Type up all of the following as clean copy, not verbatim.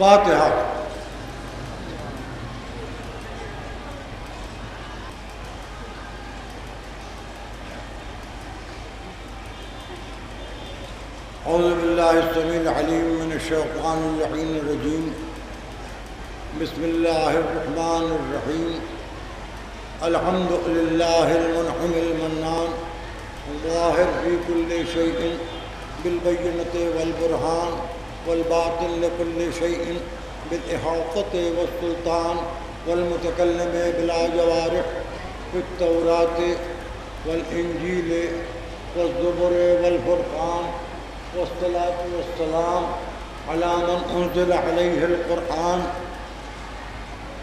فاتحہ۔ اعوذ باللہ السمیع العلیم من الشیطان اللعین الرجیم، بسم اللہ الرحمن الرحیم، الحمد للہ المنعم المنان، الظاہر فی کل شیء بالبینۃ والبرہان، والباطن لکل شیء بالاحاطۃ والسلطان، والمتکلم بلا جوارح فی التوراۃ والانجیل والزبر والفرقان، والصلاة والسلام على من انزل عليه القرآن،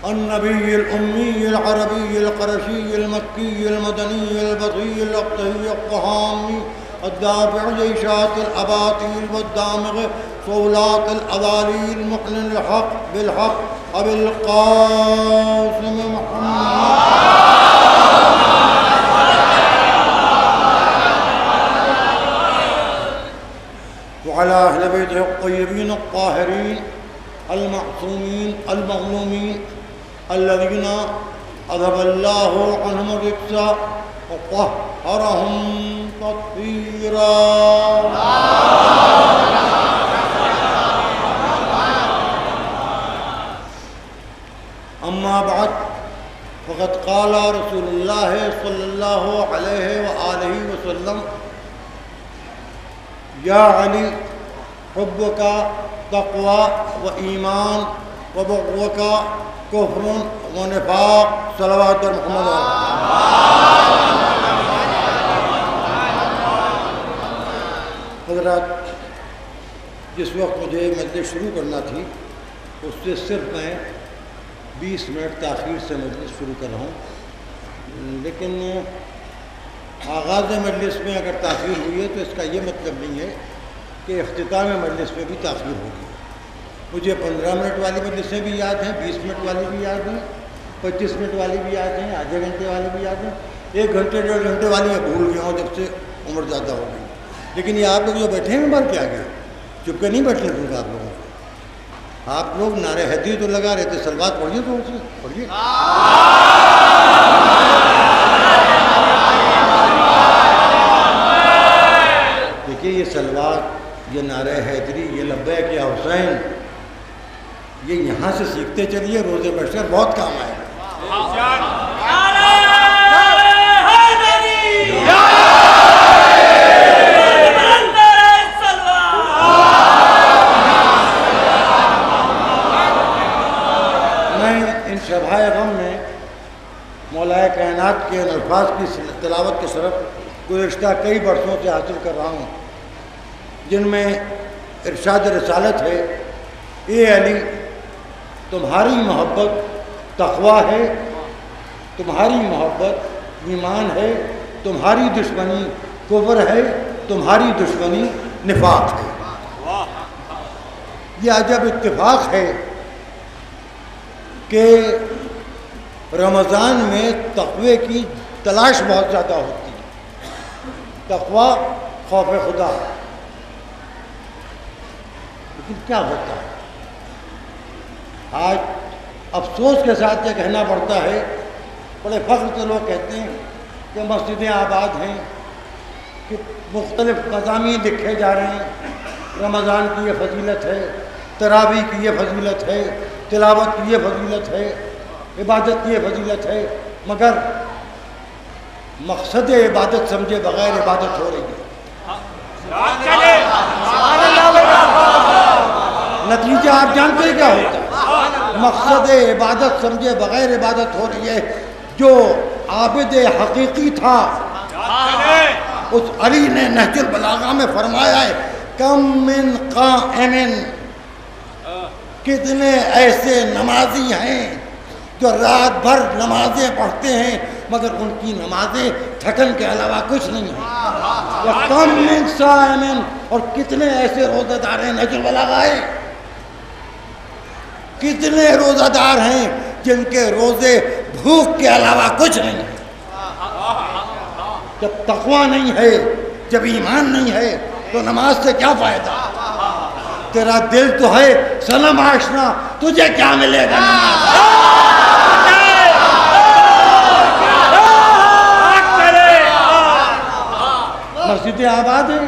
النبي الأمي العربي القرشي المكي المدني البطي الأقطعي القهامي الدافع جيشات الأباطيل والدامغ صولات الأضاليل المعلن الحق بالحق أبي القاسم محمد وعلى أهل بيته الطيبين الطاهرين المعصومين المظلومين الذين أذهب الله عنهم الرجس وطهرهم تطهيرا. أما بعد، فقد قال رسول الله صلى الله عليه وآله وسلم: یا علی حبک تقوی و ایمان و بغضک کفر و نفاق. صلوات محمد. حضرات، جس وقت مجھے مجلس شروع کرنا تھی اس سے صرف میں 20 منٹ تاخیر سے مجلس شروع کر رہا ہوں، لیکن آغاز مجلس میں اگر تاخیر ہوئی ہے تو اس کا یہ مطلب نہیں ہے کہ اختتام مجلس میں بھی تاخیر ہوگی. مجھے 15 منٹ والی مجلسیں بھی یاد ہیں، 20 منٹ والی بھی یاد ہیں، 25 منٹ والی بھی یاد ہیں، آدھے گھنٹے والی بھی یاد ہیں، 1 گھنٹے 1.5 گھنٹے والی میں بھول گیا ہوں جب سے عمر زیادہ ہو گئی. لیکن یہ آپ لوگ جو بیٹھے ہیں مار کے آگے چپ کے نہیں بیٹھنے دوں گا آپ لوگوں کو. آپ لوگ نعرہ حیدری تو لگا رہے تھے، سلوات پڑھیے تو سے پڑھیے. دیکھیے یہ سلوات، یہ نعرہ حیدری، یہ لبیک یا حسین، یہ یہاں سے سیکھتے چلیے، روز محشر بہت کام آئے گا. میں ان شبائے غم میں مولا کائنات کے الفاظ کی تلاوت کی شرف گزشتہ کئی برسوں سے حاصل کر رہا ہوں، جن میں ارشاد رسالت ہے: اے علی، تمہاری محبت تقویٰ ہے، تمہاری محبت ایمان ہے، تمہاری دشمنی کفر ہے، تمہاری دشمنی نفاق ہے. یہ عجب اتفاق ہے کہ رمضان میں تقوی کی تلاش بہت زیادہ ہوتی ہے، تقوی خوف خدا. لیکن کیا ہوتا ہے آج افسوس کے ساتھ یہ کہنا پڑتا ہے، بڑے فخر سے لوگ کہتے ہیں کہ مسجدیں آباد ہیں، کہ مختلف مضامین لکھے جا رہے ہیں، رمضان کی یہ فضیلت ہے، تراویح کی یہ فضیلت ہے، تلاوت کی یہ فضیلت ہے، عبادت کی یہ فضیلت ہے، مگر مقصد عبادت سمجھے بغیر عبادت ہو رہی ہے. نتیجہ آپ جانتے ہیں کیا ہوتا ہے؟ مقصد عبادت سمجھے بغیر عبادت ہو رہی ہے. جو عابد حقیقی تھا اس علی نے نہج البلاغہ میں فرمایا ہے: کم من قائم، کتنے ایسے نمازی ہیں جو رات بھر نمازیں پڑھتے ہیں مگر ان کی نمازیں تھکن کے علاوہ کچھ نہیں ہیں. کم من صائم، اور کتنے ایسے روزہ دار ہیں، نہج البلاغہ ہے، کتنے روزہ دار ہیں جن کے روزے بھوک کے علاوہ کچھ نہیں ہیں. جب تقویٰ نہیں ہے، جب ایمان نہیں ہے تو نماز سے کیا فائدہ؟ تیرا دل تو ہے صنم آشنا، تجھے کیا ملے گا مسجدیں آباد ہیں،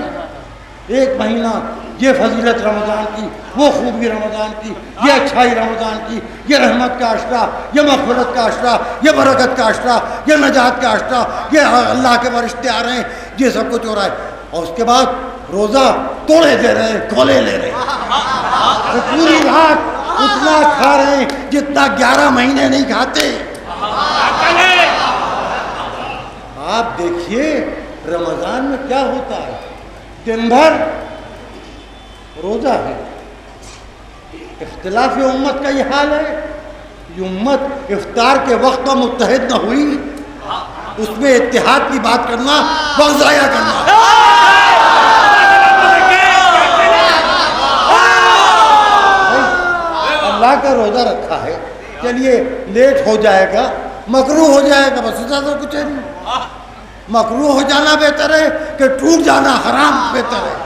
ایک مہینہ یہ فضیلت رمضان کی، وہ خوبی رمضان کی، یہ اچھائی رمضان کی، یہ رحمت کا عشرہ، یہ مغفرت کا عشرہ، یہ برکت کا عشرہ، یہ نجات کا عشرہ، یہ اللہ کے فرشتے آ رہے ہیں، یہ سب کچھ ہو رہا ہے، اور اس کے بعد روزہ توڑے دے رہے ہیں، کھولے لے رہے ہیں، تو پوری رات اتنا کھا رہے ہیں جتنا 11 مہینے نہیں کھاتے۔ آپ دیکھیے رمضان میں کیا ہوتا ہے، دن بھر روزہ ہے۔ اختلاف امت کا یہ حال ہے، یہ امت افطار کے وقت میں متحد نہ ہوئی، اس میں اتحاد کی بات کرنا وقت ضائع کرنا۔ اللہ کا روزہ رکھا ہے، چلیے لیٹ ہو جائے گا، مکروہ ہو جائے گا، بس زیادہ کچھ ہے نہیں۔ مکروہ ہو جانا بہتر ہے کہ ٹوٹ جانا حرام بہتر ہے۔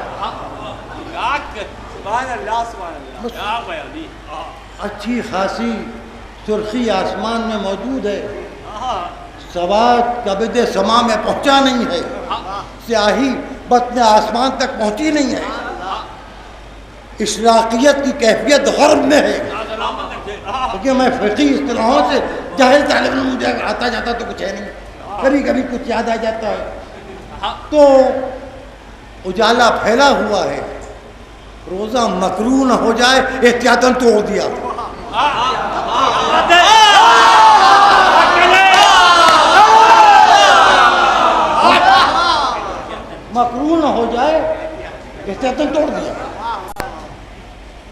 اچھی خاصی سرخی آسمان میں موجود ہے، سواد کبد سما میں پہنچا نہیں ہے، سیاہی بطن آسمان تک پہنچی نہیں ہے، اشراقیت کی کیفیت غرب میں ہے۔ کیونکہ میں فقہی اصطلاحوں سے جاہل طالب علم، مجھے آتا جاتا تو کچھ ہے نہیں، کبھی کبھی کچھ یاد آ جاتا ہے، تو اجالا پھیلا ہوا ہے، روزہ مکروہ نہ ہو جائے احتیاطاً توڑ دیا، مکروہ نہ ہو جائے احتیاطاً توڑ دیا،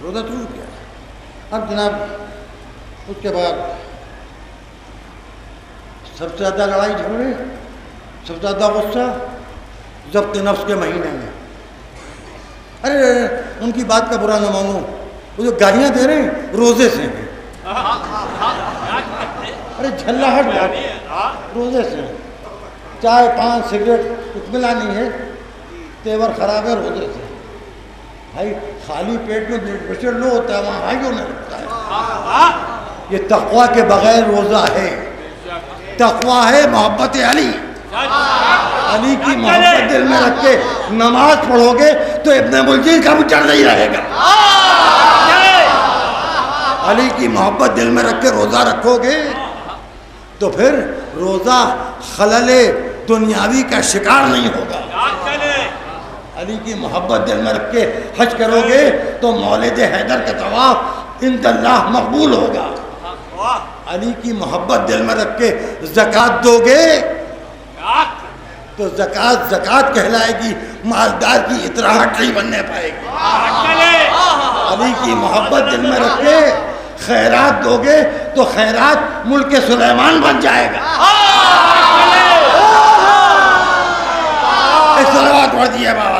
روزہ ٹوٹ گیا۔ اب جناب اس کے بعد سب سے زیادہ لڑائی جھگڑے، سب سے زیادہ غصہ ضبط نفس کے مہینے میں۔ ارے ان کی بات کا برا نہ مانو، وہ جو گالیاں دے رہے ہیں روزے سے ہیں، ارے جھلاہٹ روزے سے ہیں، چائے پان سگریٹ کچھ ملا نہیں ہے، تیور خراب ہے روزے سے۔ بھائی خالی پیٹ میں بلڈ پریشر لو ہوتا ہے، وہاں بھائیوں نے لگتا ہے۔ یہ تقویٰ کے بغیر روزہ ہے، تقویٰ ہے محبت علی، علی کی محبت دل میں رکھ کے نماز پڑھو گے تو ابن ملجم کا بھی ڈر نہیں رہے گا۔ علی کی محبت دل میں رکھ کے روزہ رکھو گے تو پھر روزہ خلل دنیاوی کا شکار نہیں ہوگا۔ علی کی محبت دل میں رکھ کے حج کرو گے تو مولد حیدر کا طواف عند اللہ مقبول ہوگا۔ علی کی محبت دل میں رکھ کے زکوٰۃ دو گے تو زکوٰۃ کہلائے گی، مالدار کی اطراحٹ نہیں بننے پائے گی۔ علی کی محبت دل میں رکھ کے خیرات دو گے تو خیرات ملک سلیمان بن جائے گا۔ صلوات پڑھ دیے بابا۔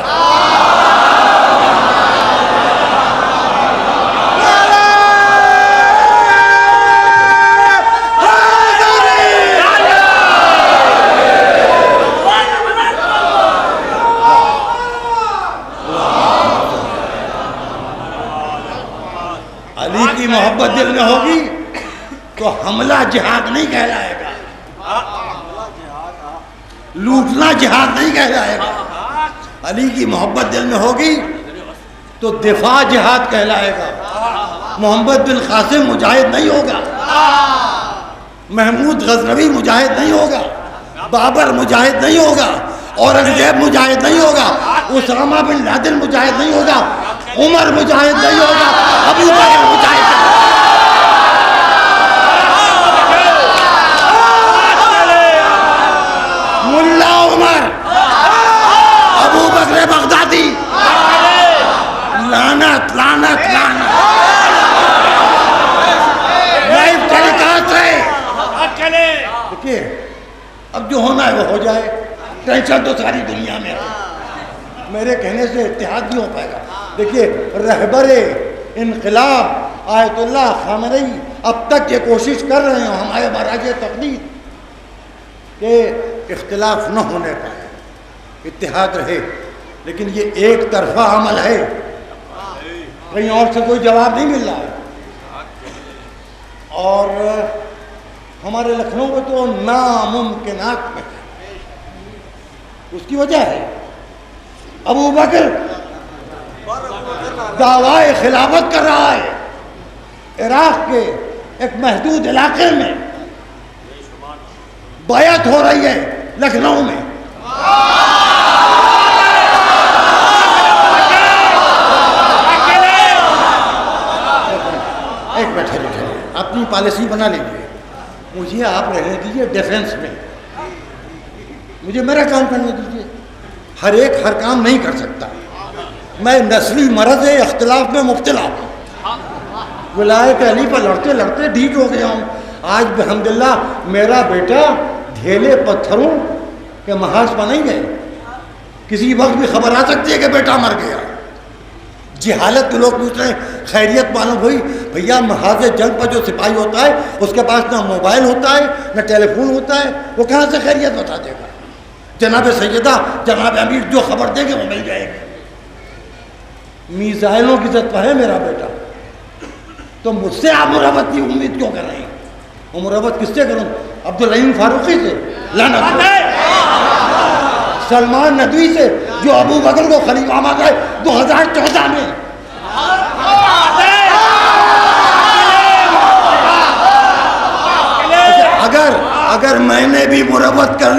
علی کی محبت دل میں ہوگی تو حملہ جہاد نہیں کہلائے گا، لوٹنا جہاد نہیں کہلائے گا۔ علی کی محبت دل میں ہوگی تو دفاع جہاد کہلائے گا۔ محمد بن قاسم مجاہد نہیں ہوگا، محمود غزنوی مجاہد نہیں ہوگا، بابر مجاہد نہیں ہوگا، اورنگزیب مجاہد نہیں ہوگا، اسامہ بن لادن مجاہد نہیں ہوگا، عمر مجاہد نہیں ہوگا، ابو بکر مجاہد نہیں ہوگا۔ ملا عمر، ابو بکر بغدادی، لعنت لعنت لعنت، لائف ٹیلیکاسٹ ہے۔ دیکھیے اب جو ہونا ہے وہ ہو جائے، ٹینشن تو ساری دنیا میں ہے، میرے کہنے سے اتحاد نہیں ہو پائے گا۔ دیکھیے رہبر انقلاب آیت اللہ خامنئی اب تک یہ کوشش کر رہے ہیں ہمارے مراجع تقلید کہ اختلاف نہ ہونے پائے، اتحاد رہے، لیکن یہ ایک طرفہ عمل ہے، کہیں اور سے کوئی جواب نہیں مل رہا ہے. اور ہمارے لکھنؤ میں تو ناممکنات میں ہے. اس کی وجہ ہے ابو بکر دعوی خلافت کر رہا ہے عراق کے ایک محدود علاقے میں. بیعت ہو رہی ہے لکھنؤ میں. ایک بیٹھے اپنی پالیسی بنا لیجیے. مجھے آپ رہنے دیجیے ڈیفنس میں, مجھے میرا کام کرنے دیجیے. ہر ایک ہر کام نہیں کر سکتا. میں نسلی مرض اختلاف میں مبتلا ہوں. ولایت علی پر لڑتے لڑتے ڈھیٹ ہو گیا ہوں. آج بحمداللہ میرا بیٹا ڈھیلے پتھروں کے محاذ پر نہیں گئے. کسی وقت بھی خبر آ سکتی ہے کہ بیٹا مر گیا. جہالت کے لوگ پوچھ رہے ہیں خیریت معلوم ہوئی. بھیا محاذ جنگ پر جو سپاہی ہوتا ہے اس کے پاس نہ موبائل ہوتا ہے نہ ٹیلی فون ہوتا ہے, وہ کہاں سے خیریت بتا دے گا؟ جناب سیدہ جناب امیر جو خبر دیں گے وہ مل جائے گی. میزائلوں کی عزت پر ہے میرا بیٹا, تو مجھ سے آپ مربت کی امید کیوں کر رہے ہیں؟ وہ مربت کس سے کروں؟ عبدالرحیم فاروقی سے لعنت ہو. سلمان ندوی سے جو ابو بکر کو خلیفہ مانگا ہے 2014 میں. اگر میں نے بھی مربت کر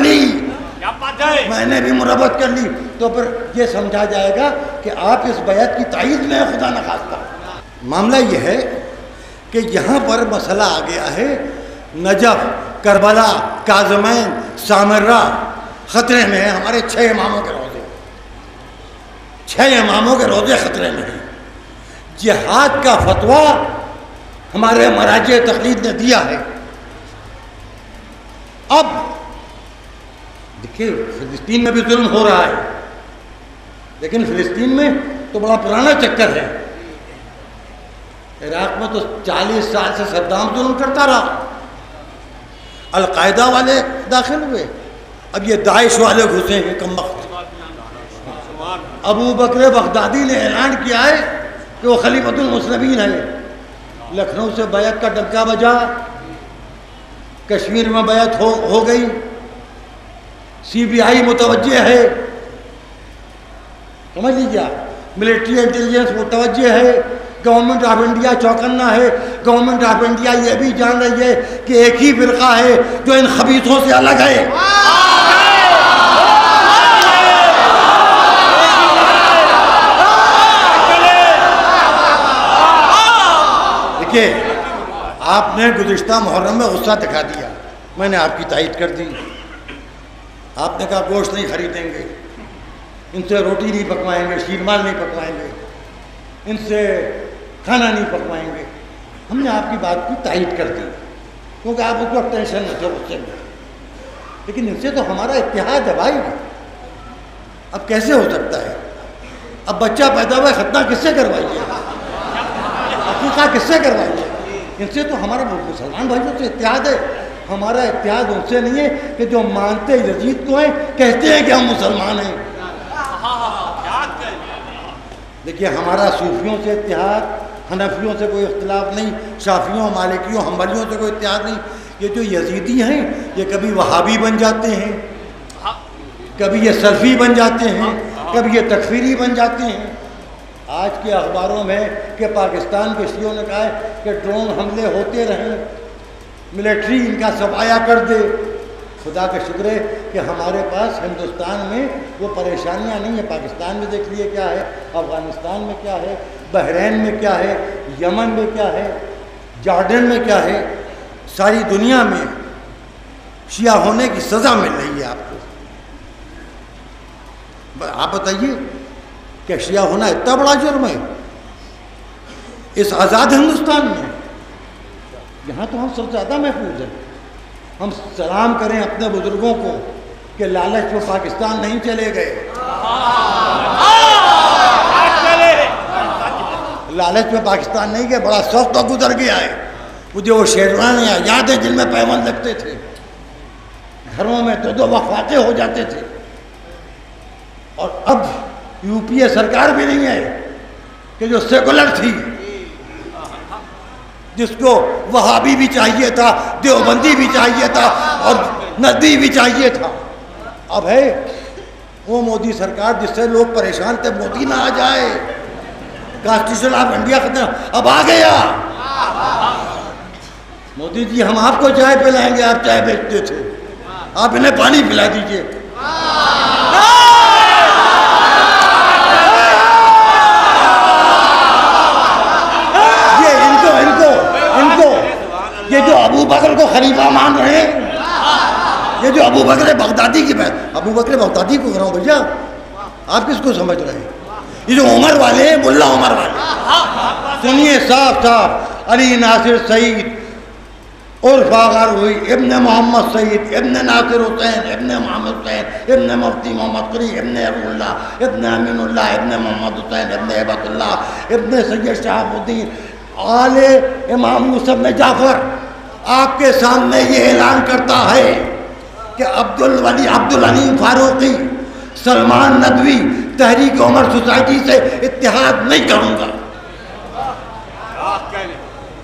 لی تو پھر یہ سمجھا جائے گا کہ آپ اس بیعت کی تائید میں خدا نخواستہ. معاملہ یہ ہے کہ یہاں پر مسئلہ آ گیا ہے نجف, کربلا, کاظمین, سامرہ خطرے میں ہیں. ہمارے 6 اماموں کے روزے خطرے میں ہیں. جہاد کا فتویٰ ہمارے مراجع تقلید نے دیا ہے. اب دیکھیے فلسطین میں بھی ظلم ہو رہا ہے, لیکن فلسطین میں تو بڑا پرانا چکر ہے. عراق میں تو 40 سال سے صدام ظلم کرتا رہا. القاعدہ والے داخل ہوئے, اب یہ داعش والے گھسے ہیں کمبخت. ابو بکر بغدادی نے اعلان کیا ہے کہ وہ خلیفۃ المسلمین ہے. لکھنؤ سے بیعت کا ڈنکا بجا, کشمیر میں بیعت ہو گئی. CBI متوجہ ہے, سمجھ لیجیے آپ, ملٹری انٹیلیجنس متوجہ ہے, گورنمنٹ آف انڈیا چوکنا ہے. گورنمنٹ آف انڈیا یہ بھی جان رہی ہے کہ ایک ہی فرقہ ہے جو ان خبیثوں سے الگ ہے. دیکھیے آپ نے گزشتہ محرم میں غصہ دکھا دیا, میں نے آپ کی تائید کر دی. آپ نے کہا گوشت نہیں خریدیں گے, ان سے روٹی نہیں پکوائیں گے, شیرمال نہیں پکوائیں گے, ان سے کھانا نہیں پکوائیں گے. ہم نے آپ کی بات کی تائید کر دی کیونکہ آپ اس وقت ٹینشن نہ تھے غصے میں. لیکن ان سے تو ہمارا اتحاد ہے بھائی. اب کیسے ہو سکتا ہے؟ اب بچہ پیدا ہوا ہے, ختنہ کس سے کروائیے, عقیقہ کس سے کروائیے؟ ان سے تو ہمارا مسلمان بھائیوں سے اتحاد ہے. ہمارا اتحاد ان سے نہیں ہے کہ جو مانتے یزید کو ہیں, کہتے ہیں کہ ہم مسلمان ہیں. دیکھیے ہمارا صوفیوں سے اتحاد, حنفیوں سے کوئی اختلاف نہیں, شافیوں, مالکیوں, حنبلیوں سے کوئی اتحاد نہیں. یہ جو یزیدی ہیں یہ کبھی وہابی بن جاتے ہیں, کبھی یہ سلفی بن جاتے ہیں, کبھی یہ تکفیری بن جاتے ہیں. آج کے اخباروں میں کہ پاکستان کے شیعوں نے کہا ہے کہ ڈرون حملے ہوتے رہیں, ملٹری ان کا صفایا کر دے. خدا کا شکر ہے کہ ہمارے پاس ہندوستان میں وہ پریشانیاں نہیں ہیں. پاکستان میں دیکھ لیے کیا ہے, افغانستان میں کیا ہے, بحرین میں کیا ہے, یمن میں کیا ہے, جارڈن میں کیا ہے. ساری دنیا میں شیعہ ہونے کی سزا مل رہی ہے آپ کو. آپ بتائیے کہ شیعہ ہونا اتنا بڑا جرم ہے اس آزاد ہندوستان میں؟ یہاں تو ہم سب سے زیادہ محفوظ ہیں. ہم سلام کریں اپنے بزرگوں کو کہ لالچ میں پاکستان نہیں چلے گئے, لالچ میں پاکستان نہیں گئے, بڑا سخت وقت گزر گیا ہے. مجھے وہ شیروانیاں یاد ہیں جن میں پیوند لگتے تھے, گھروں میں دو وفاقے ہو جاتے تھے. اور اب UPA سرکار بھی نہیں ہے کہ جو سیکولر تھی، جس کو وہابی بھی چاہیے تھا، دیوبندی بھی چاہیے تھا اور ندوی بھی چاہیے تھا، اب ہے وہ مودی سرکار جس سے لوگ پریشان تھے مودی نہ آ جائے، کانسٹیٹیوشن آف انڈیا ختم، اب آ گیا مودی جی، ہم آپ کو چائے پلائیں گے، آپ چائے بیچتے تھے، آپ انہیں پانی پلا دیجئے۔ یہ جو ابو بکر کو خلیفہ مان رہے ہیں، یہ جو ابو بکر بغدادی کی بات، ابو بکر بغدادی کو کراؤ بھیا، آپ کس کو سمجھ رہے ہیں؟ یہ جو عمر والے ہیں، ملا عمر والے، سنیے صاف صاف، علی ناصر سعید عرف آغار ہوئی، ابن محمد سعید، ابن ناصر حسین، ابن محمد حسین، ابن مفتی محمد قری، ابن ابو اللہ، ابن امین اللہ، ابن محمد حسین، ابن ہیبت اللہ، ابن سید شہاب الدین، آل امام یوسف بن جعفر آپ کے سامنے یہ اعلان کرتا ہے کہ عبدالحلیم فاروقی، سلمان ندوی تحریک عمر سوسائٹی سے اتحاد نہیں کروں گا،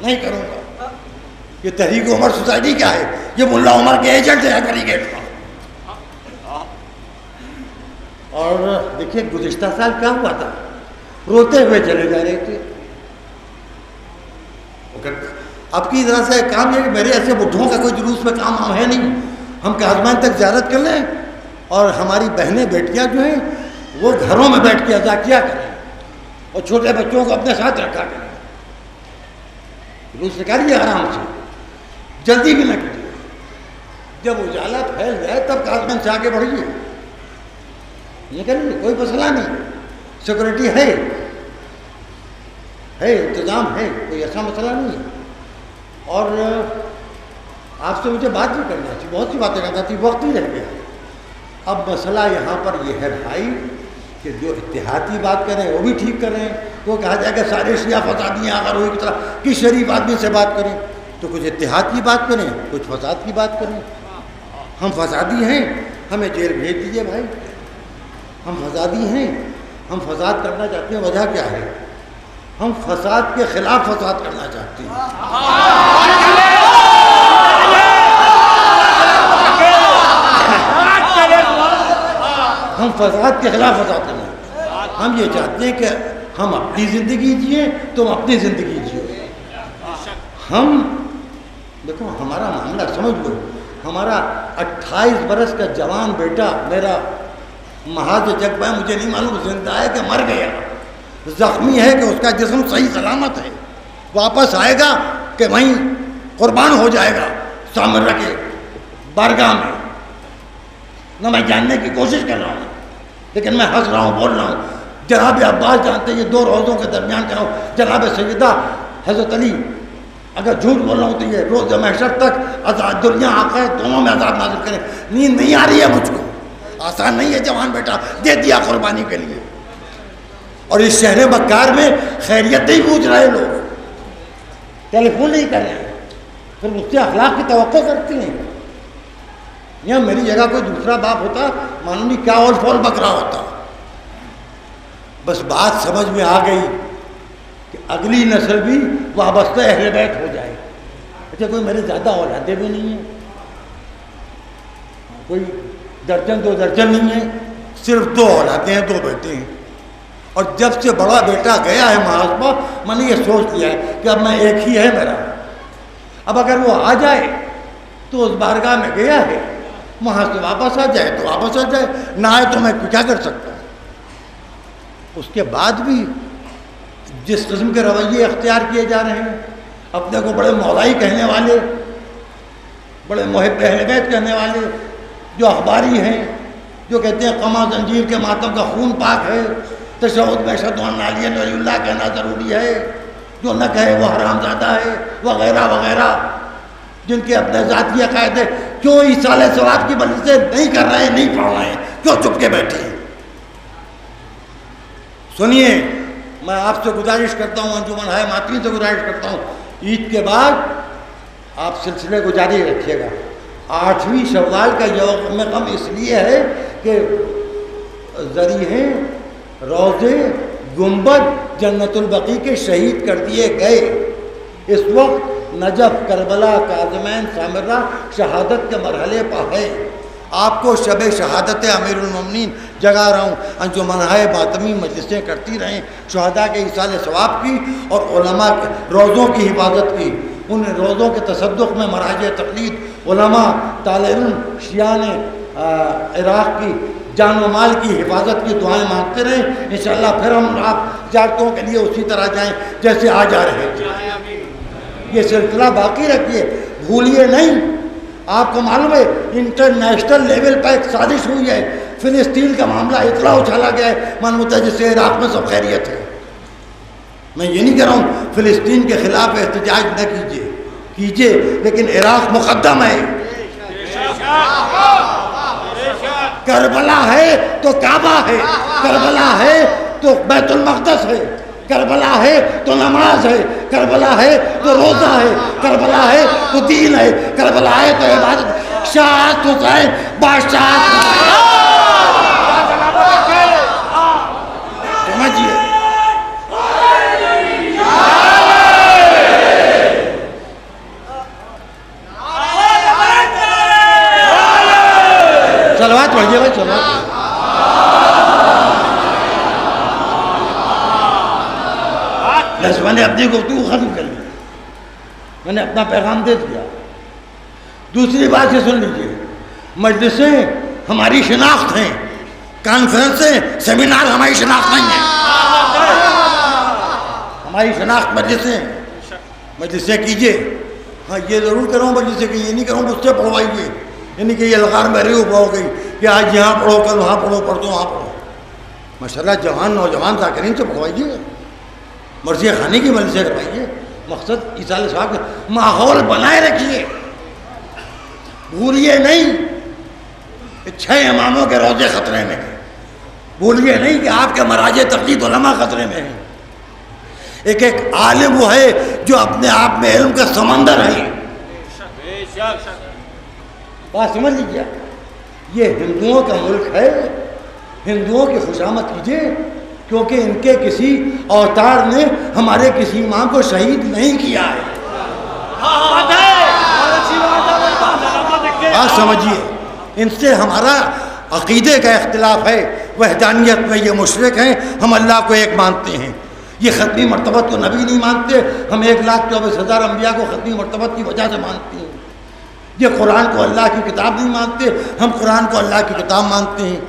نہیں کروں گا۔ یہ تحریک عمر سوسائٹی کیا ہے؟ یہ ملا عمر کے ایجنٹ ہے اگریگیٹ کا۔ اور دیکھیے گزشتہ سال کیا ہوا تھا، روتے ہوئے چلے جا رہے تھے۔ اب کی طرح سے کام ہے کہ میرے ایسے بڈھوں کا کوئی جلوس میں کام ہے نہیں، ہم کاظمین تک زیارت کر لیں اور ہماری بہنیں بیٹیاں جو ہیں وہ گھروں میں بیٹھ کے ادا کیا کریں اور چھوٹے بچوں کو اپنے ساتھ رکھا کریں، جلوس نکالیے آرام سے، جلدی بھی نہ کیجیے، جب اجالا پھیل جائے تب کاظمین سے آگے بڑھیے، یہ کریے، کوئی مسئلہ نہیں، سیکورٹی ہے، انتظام ہے، کوئی ایسا مسئلہ نہیں ہے۔ اور آپ سے مجھے بات بھی کرنا تھی، بہت سی باتیں کرنا تھی، وقت ہی رہ گیا۔ اب مسئلہ یہاں پر یہ ہے بھائی کہ جو اتحادی بات کریں وہ بھی ٹھیک کریں، تو کہا جائے کہ سارے شیعہ فسادی اگر ہوئی کی طرح کس شریف آدمی سے بات کریں، تو کچھ اتحاد کی بات کریں، کچھ فساد کی بات کریں۔ ہم فسادی ہیں، ہمیں جیل بھیج دیجئے بھائی، ہم فسادی ہیں، ہم فساد کرنا چاہتے ہیں، وجہ کیا ہے؟ ہم فساد کے خلاف فساد کرنا چاہتے ہیں۔ ہم فساد کے خلاف فساد کرنا چاہتے ہیں، ہم یہ چاہتے ہیں کہ ہم اپنی زندگی جئیں، تم اپنی زندگی جیو۔ ہم دیکھو ہمارا معاملہ سمجھ لو، ہمارا 28 برس کا جوان بیٹا میرا محاذ جگ پہ، مجھے نہیں معلوم زندہ ہے کہ مر گیا، زخمی ہے کہ اس کا جسم صحیح سلامت ہے، واپس آئے گا کہ وہیں قربان ہو جائے گا سامر کے بارگاہ میں، نہ میں جاننے کی کوشش کر رہا ہوں، لیکن میں ہنس رہا ہوں، بول رہا ہوں۔ جناب عباس جانتے ہیں یہ 2 روزوں کے درمیان کہہ رہا ہوں، جناب سیدہ حضرت علی، اگر جھوٹ بول رہا ہوں تو یہ روز محشر تک عذاب دنیا آخرت دونوں میں عذاب نازل کریں، نیند نہیں آ رہی ہے مجھ کو، آسان نہیں ہے، جوان بیٹا دے دیا قربانی کے لیے، اور اس شہر مکار میں خیریت نہیں پوچھ رہے لوگ، ٹیلی فون نہیں کر رہے ہیں، پھر مجھ سے اخلاق کی توقع کرتے ہیں۔ یا میری جگہ کوئی دوسرا باپ ہوتا معلوم نہیں کیا اور فول بکرا ہوتا۔ بس بات سمجھ میں آ گئی کہ اگلی نسل بھی وابستہ اہل بیت ہو جائے۔ اچھا کوئی میرے زیادہ اولادیں بھی نہیں ہیں، کوئی درجن 2 درجن نہیں ہیں، صرف 2 اولادیں ہیں، 2 بیٹے ہیں، اور جب سے بڑا بیٹا گیا ہے محاسبہ میں نے یہ سوچ لیا ہے کہ اب میں ایک ہی ہے میرا، اب اگر وہ آ جائے تو اس بارگاہ میں گیا ہے، وہاں سے واپس آ جائے تو واپس آ جائے، نہ آئے تو میں کیا کر سکتا ہوں۔ اس کے بعد بھی جس قسم کے رویے اختیار کیے جا رہے ہیں، اپنے کو بڑے مولائی کہنے والے، بڑے محب اہل بیت کہنے والے، جو اخباری ہیں، جو کہتے ہیں قمع زنجیر کے ماتم کا خون پاک ہے، تشہد میں اشہد ان علی ولی اللہ کہنا ضروری ہے، جو نہ کہے وہ حرام زادہ ہے، وغیرہ وغیرہ، جن کے اپنے ذاتی عقائد ہیں، کیوں ایصال ثواب کی وجہ سے نہیں کر رہے ہیں، نہیں پڑھ رہے ہیں، کیوں چپ کے بیٹھے ہیں؟ سنیے، میں آپ سے گزارش کرتا ہوں، انجمن ہائے ماتمی سے گزارش کرتا ہوں، عید کے بعد آپ سلسلے کو جاری رکھیے گا۔ 8ویں شوال کا یوم غم اس لیے ہے کہ ذریعے، روزے، گنبد جنت البقیع کے شہید کر دیے گئے۔ اس وقت نجف، کربلا، کاظمین، سامرہ شہادت کے مرحلے پر ہے۔ آپ کو شب شہادت امیر المومنین جگا رہا ہوں، انجمنہائے باطمی مجلسیں کرتی رہیں، شہداء کے ایصال ثواب کی اور علماء کے روضوں کی حفاظت کی۔ ان روضوں کے تصدق میں مراجع تقلید، علماء، طالعون، شیعان عراق کی جان و مال کی حفاظت کی دعائیں مانگتے رہیں۔ انشاءاللہ پھر ہم آپ زیارتوں کے لیے اسی طرح جائیں جیسے آج آ رہے تھے۔ یہ سلسلہ باقی رکھیے، بھولیے نہیں۔ آپ کو معلوم ہے انٹرنیشنل لیول پر ایک سازش ہوئی ہے، فلسطین کا معاملہ اتنا اچھالا گیا ہے معلوم ہے جیسے عراق میں سب خیریت ہے۔ میں یہ نہیں کہہ رہا ہوں فلسطین کے خلاف احتجاج نہ کیجیے، لیکن عراق مقدم ہے۔ کربلا ہے تو کعبہ ہے، کربلا ہے تو بیت المقدس ہے، کربلا ہے تو نماز ہے، کربلا ہے تو روزہ ہے، کربلا ہے تو دین ہے، کربلا ہے تو عبادت۔ شاہد حسین بادشاہ سمجھیے۔ صلوات پڑھیے بھائی، صلوات۔ بس میں نے اپنی گفتگو ختم کر لی، میں نے اپنا پیغام دے دیا۔ دوسری بات یہ سن لیجیے، مجلسیں ہماری شناخت ہیں، کانفرنسیں سیمینار ہماری شناخت نہیں ہیں۔ ہماری شناخت مجلسیں کیجیے۔ ہاں یہ ضرور کروں مجلسیں کہ یہ نہیں کروں مجھ سے پڑھوائیے، یعنی کہ یہ لغار میری ہو پاؤ گئی کہ آج یہاں پڑھو، کل وہاں پڑھو، پڑھو وہاں پڑھو۔ ماشاءاللہ جوان نوجوان ذاکرین سے پڑھوائیے، مرضیہ خانی کی مجلسیں کروائیے۔ مقصد ایصال ثواب کا ماحول بنائے رکھیے، بھولیے نہیں کہ 6 اماموں کے روضے خطرے میں ہیں، بھولیے نہیں کہ آپ کے مراجع تقلید علماء خطرے میں ہیں۔ ایک عالم وہ ہے جو اپنے آپ میں علم کا سمندر ہے۔ بات سمجھ لیجیے، یہ ہندوؤں کا ملک ہے، ہندوؤں کی خوشامد کیجیے، کیونکہ ان کے کسی اوتار نے ہمارے کسی امام کو شہید نہیں کیا ہے۔ بات سمجھیے، ان سے ہمارا عقیدے کا اختلاف ہے، وحدانیت میں یہ مشرک ہیں، ہم اللہ کو ایک مانتے ہیں۔ یہ ختمی مرتبت کو نبی نہیں مانتے، ہم 1,24,000 انبیاء کو ختمی مرتبت کی وجہ سے مانتے ہیں۔ یہ قرآن کو اللہ کی کتاب نہیں مانتے، ہم قرآن کو اللہ کی کتاب مانتے ہیں۔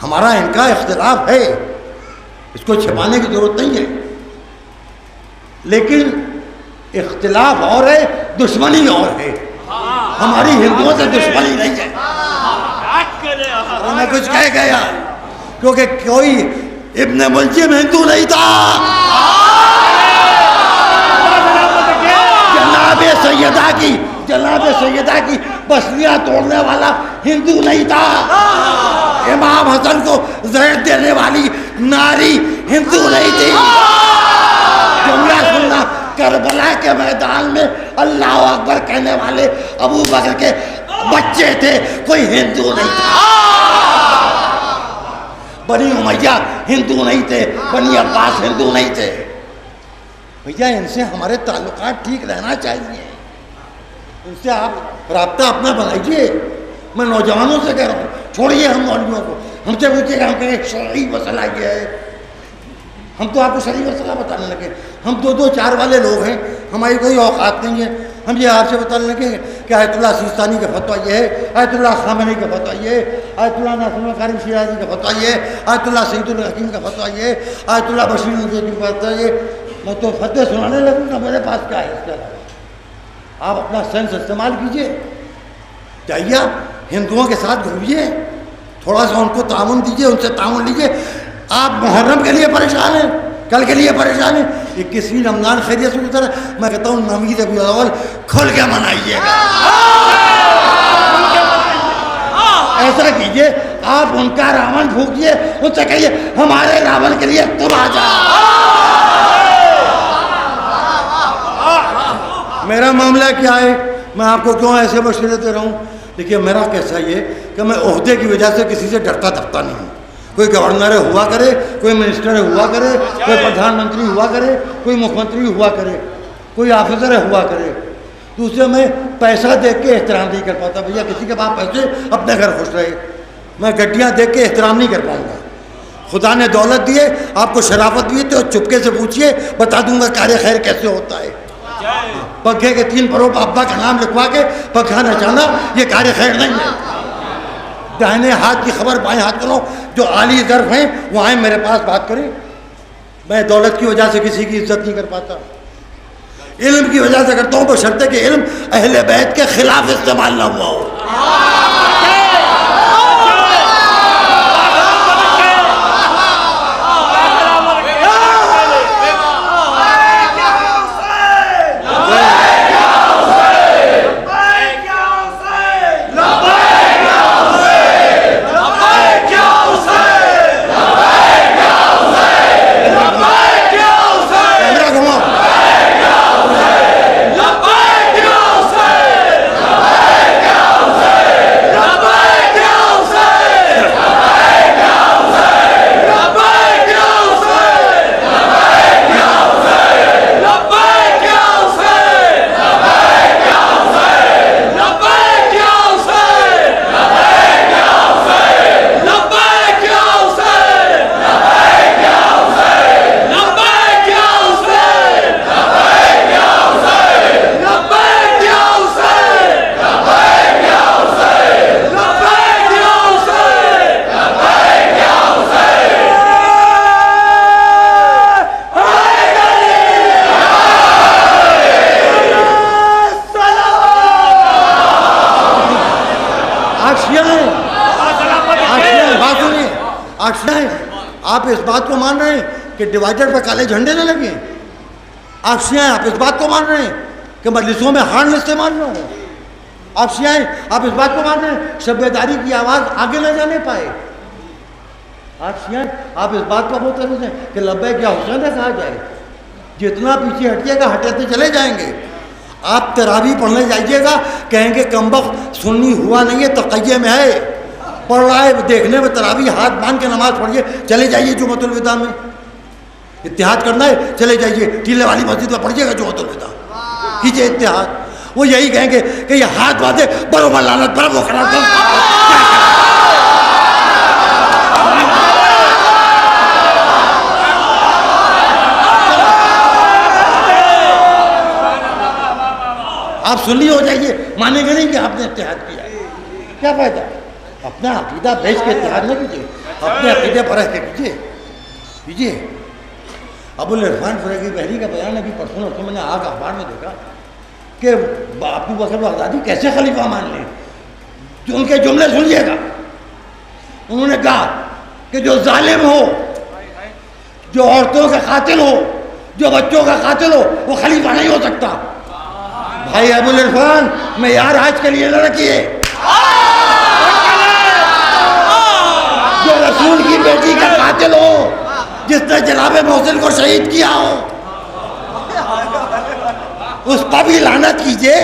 ہمارا ان کا اختلاف ہے، اس کو چھپانے کی ضرورت نہیں ہے، لیکن اختلاف اور ہے، دشمنی اور ہے۔ ہماری ہندوؤں سے دشمنی نہیں ہے، میں کچھ کہہ گیا کیونکہ کوئی ابن ملجم ہندو نہیں تھا، جناب سیدہ کی بسلیاں توڑنے والا ہندو نہیں تھا، امام حسن کو زہر دینے والی ناری ہندو نہیں تھی۔ جملہ سننا، کربلا کے میدان میں اللہ اکبر کہنے والے ابو بکر کے بچے تھے، کوئی ہندو نہیں تھا۔ بنی امیہ ہندو نہیں تھے، بنی عباس ہندو نہیں تھے۔ بھیا ان سے ہمارے تعلقات ٹھیک رہنا چاہیے، ان سے آپ رابطہ اپنا بنائیے۔ میں نوجوانوں سے کہہ رہا ہوں، چھوڑیے ہم مولویوں کو، ہم سے پوچھیے کہ ہم کہیں شرعی مسئلہ یہ ہے، ہم تو آپ کو شرعی مسئلہ بتانے لگے۔ ہم 2 4 والے لوگ ہیں، ہماری کوئی اوقات نہیں ہے، ہم یہ آپ سے بتانے لگے کہ آیت اللہ سیستانی کا فتویٰ یہ ہے، آیت اللہ خامنئی کا فتویٰ یہ ہے، آیت اللہ ناصر القاری شیرازی کا فتویٰ یہ ہے، آیت اللہ سعید الحکیم کا فتویٰ یہ ہے، آیت اللہ بشیر الدین کا فتویٰ یہ۔ میں تو فتوے سنانے لگوں گا، میرے پاس کیا ہے اس کے علاوہ؟ آپ اپنا سینس استعمال کیجئے، جائیے آپ ہندوؤں کے ساتھ گھومیے، تھوڑا سا ان کو تعاون دیجئے، ان سے تعاون لیجئے۔ آپ محرم کے لیے پریشان ہیں، کل کے لیے پریشان ہیں، 21ویں رمضان خیریت سے گزرا، میں کہتا ہوں 9ویں ربیع الاول کھل کے منائیے گا۔ ایسا کیجئے، آپ ان کا راون پھونکیے، ان سے کہیے ہمارے راون کے لیے تم آ جاؤ۔ میرا معاملہ کیا ہے، میں آپ کو کیوں ایسے مشورے دے رہا ہوں؟ دیکھیے میرا کیسا یہ کہ میں عہدے کی وجہ سے کسی سے ڈرتا دھپتا نہیں ہوں، کوئی گورنر ہوا کرے، کوئی منسٹر ہوا کرے، کوئی پردھان منتری ہوا کرے، کوئی مکھ منتری ہوا کرے، کوئی آفیسر ہوا کرے، دوسرے میں پیسہ دیکھ کے احترام نہیں کر پاتا. بھیا کسی کے پاس پیسے، اپنے گھر خوش رہے. میں گڈیاں دیکھ کے احترام نہیں کر پاؤں گا. خدا نے دولت دیے، آپ کو شرافت دی تو چپکے سے پوچھیے، بتا دوں گا کار خیر کیسے ہوتا ہے. پنکھے کے 3 پروں پر ابا کا نام لکھوا کے پنکھا نچانا یہ کار خیر نہیں ہے. داہنے ہاتھ کی خبر بائیں ہاتھ کرو. جو عالی ظرف ہیں وہ آئیں میرے پاس بات کریں. میں دولت کی وجہ سے کسی کی عزت نہیں کر پاتا، علم کی وجہ سے کرتا ہوں، بشرطے کہ علم اہل بیت کے خلاف استعمال نہ ہوا ہو. آپ اس بات کو مان رہے ہیں کہ ڈیوائڈر پہ کالے جھنڈے نہ لگے؟ آپ شیعہ ہیں، آپ اس بات کو مان رہے ہیں کہ مجلسوں میں ہارن استعمال نہ ہو؟ آپ شیعہ ہیں، آپ اس بات کو مان رہے ہیں شب بیداری کی آواز آگے نہ جانے پائے؟ آپ شیعہ ہیں، آپ اس بات پر بہت ہیں کہ لبیک یا حسین نہ کہا جائے؟ جتنا پیچھے ہٹیے گا ہٹتے چلے جائیں گے. آپ تراویح پڑھنے جائیے گا، کہیں گے کمبخت سنی ہوا نہیں ہے، تقیہ میں ہے، پڑھ رہا ہے دیکھنے میں تراویح، ہاتھ باندھ کے نماز پڑھیے. چلے جائیے جمعۃ الوداع میں، اتحاد کرنا ہے چلے جائیے ٹیلے والی مسجد میں پڑھیے گا جمعۃ الوداع، کیجیے اتحاد. وہ یہی کہیں گے کہ یہ ہاتھ باندھے برو لعنت پر وہ کھڑا کر. آپ سنی ہو جائیے، مانیں گے نہیں کہ آپ نے اتحاد کیا ہے. کیا فائدہ؟ اپنا عقیدہ بیچ کے اتحاد نہ کیجیے، اپنے عقیدے پر رہ کے کیجیے. ابو العرفان فریقی بحری کا بیان ابھی پرسوں میں نے آج اخبار میں دیکھا کہ ابو بکر بغدادی کیسے خلیفہ مان لیں. جو ان کے جملے سنیے گا، انہوں نے کہا کہ جو ظالم ہو، جو عورتوں کا قاتل ہو، جو بچوں کا قاتل ہو، وہ خلیفہ نہیں ہو سکتا. بھائی ابو العرفان معیار آج کے لیے نہ رکھیے. جو رسول کی بیٹی کا قاتل ہو، جس نے جناب محسن کو شہید کیا ہو، اس پر بھی لعنت کیجئے،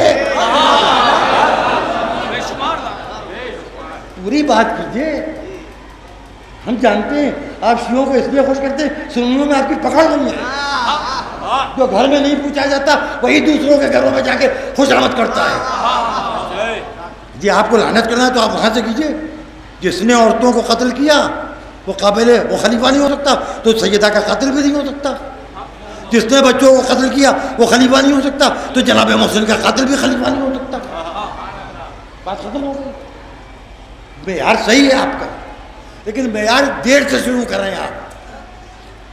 پوری بات کیجئے. ہم جانتے ہیں آپ شیعوں کو اس لیے خوش کرتے ہیں، سنیوں میں آپ کی پکڑ نہیں ہے. جو گھر میں نہیں پوچھا جاتا وہی دوسروں کے گھروں میں جا کے خوش آمد کرتا ہے. جی آپ کو لعنت کرنا ہے تو آپ وہاں سے کیجئے. جس نے عورتوں کو قتل کیا وہ قابل وہ خلیفہ نہیں ہو سکتا، تو سیدہ کا قاتل بھی نہیں ہو سکتا. جس نے بچوں کو قتل کیا وہ خلیفہ نہیں ہو سکتا، تو جناب محسن کا قاتل بھی خلیفہ نہیں ہو سکتا. بات ختم ہو گئی. معیار صحیح ہے آپ کا، لیکن معیار دیر سے شروع کر رہے ہیں.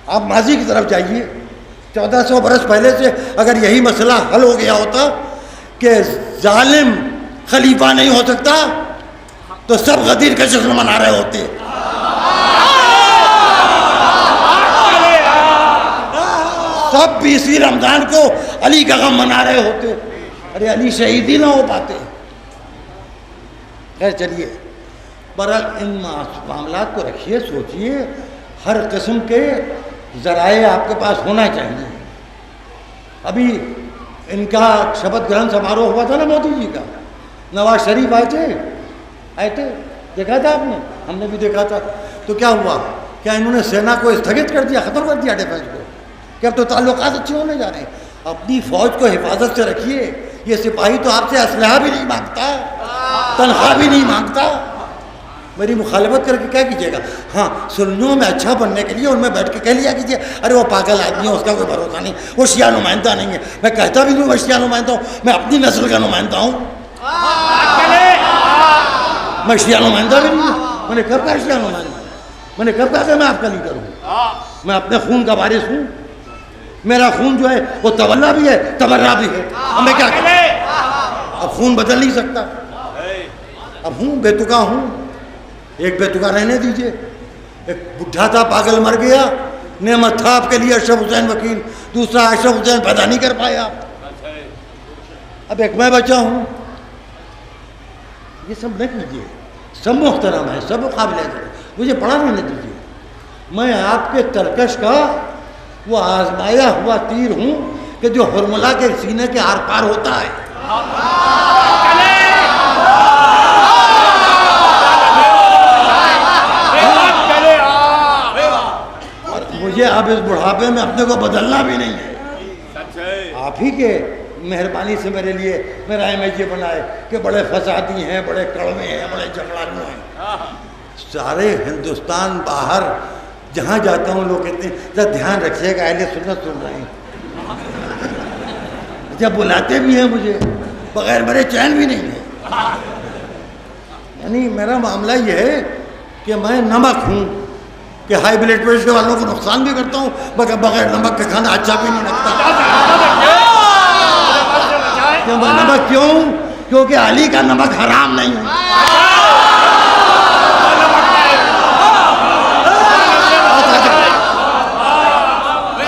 آپ ماضی کی طرف جائیے. 1400 برس پہلے سے اگر یہی مسئلہ حل ہو گیا ہوتا کہ ظالم خلیفہ نہیں ہو سکتا تو سب غدیر کا جشن منا رہے ہوتے. سب 20 رمضان کو علی کا غم منا رہے ہوتے. ارے علی شہید ہی نہ ہو پاتے. خیر چلیے، برحال ان معاملات کو رکھیے، سوچیے. ہر قسم کے ذرائع آپ کے پاس ہونا چاہیے. ابھی ان کا شپتھ گرہن سماروہ ہوا تھا نا مودی جی کا، نواز شریف آئے تھے، دیکھا تھا آپ نے؟ ہم نے بھی دیکھا تھا. تو کیا ہوا؟ کیا انہوں نے سینا کو استھگت کر دیا، ختم کر دیا ڈیفنس کو کہ اب تو تعلقات اچھے ہونے جا رہے ہیں؟ اپنی فوج کو حفاظت سے رکھیے. یہ سپاہی تو آپ سے اسلحہ بھی نہیں مانگتا، تنخواہ بھی نہیں مانگتا. میری مخالفت کر کے کیا کیجیے گا؟ ہاں سنیوں میں اچھا بننے کے لیے ان میں بیٹھ کے کہہ لیا کیجیے ارے وہ پاگل آدمی ہے، اس کا کوئی بھروسہ نہیں، وہ شیعہ نمائندہ نہیں ہے. میں کہتا بھی نہیں میں شیعہ نمائندہ ہوں، میں اپنی نسل کا نمائندہ ہوں. میں شیعہ نمائندہ بھی نہیں ہوں. میں نے کب کہا شیعہ نمائندہ؟ میں نے کب کہا کہ میں آپ کا لیڈر ہوں؟ میں اپنے خون کا وارث ہوں. میرا خون جو ہے وہ تولا بھی ہے، تبرہ بھی ہے. اب میں کیا کروں؟ اب خون بدل نہیں سکتا. اب ہوں بے تکا ہوں. ایک بے تکا رہنے دیجئے. ایک بڈھا تھا پاگل مر گیا، نعمت تھا آپ کے لیے اشرف حسین وکیل، دوسرا اشرف حسین پیدا نہیں کر پایا. اب ایک میں بچا ہوں. یہ سب نہ کیجیے. سب محترم ہے، سب قابل ہے، مجھے پڑھا رہنے دیجیے. میں آپ کے ترکش کا وہ آزمایا ہوا تیر ہوں کہ جو ہرملا کے سینے کے آر پار ہوتا ہے. اور مجھے اب اس بڑھاپے میں اپنے کو بدلنا بھی نہیں ہے. آپ ہی کے مہربانی سے میرے لیے میرا امیج یہ بنا ہے کہ بڑے فسادی ہیں، بڑے کڑوے ہیں، بڑے جھگڑالو ہیں. سارے ہندوستان باہر جہاں جاتا ہوں لوگ کہتے ہیں ذرا دھیان رکھیے گا اہل سنت سن رہے ہیں. جب بلاتے بھی ہیں مجھے بغیر میرے چین بھی نہیں ہے. یعنی میرا معاملہ یہ ہے کہ میں نمک ہوں کہ ہائی بلڈ پریشر والوں کو نقصان بھی کرتا ہوں، مگر بغیر نمک کے کھانا اچھا بھی نہیں لگتا. کہ میں نمک کیوں؟ کیونکہ علی کا نمک حرام نہیں ہے.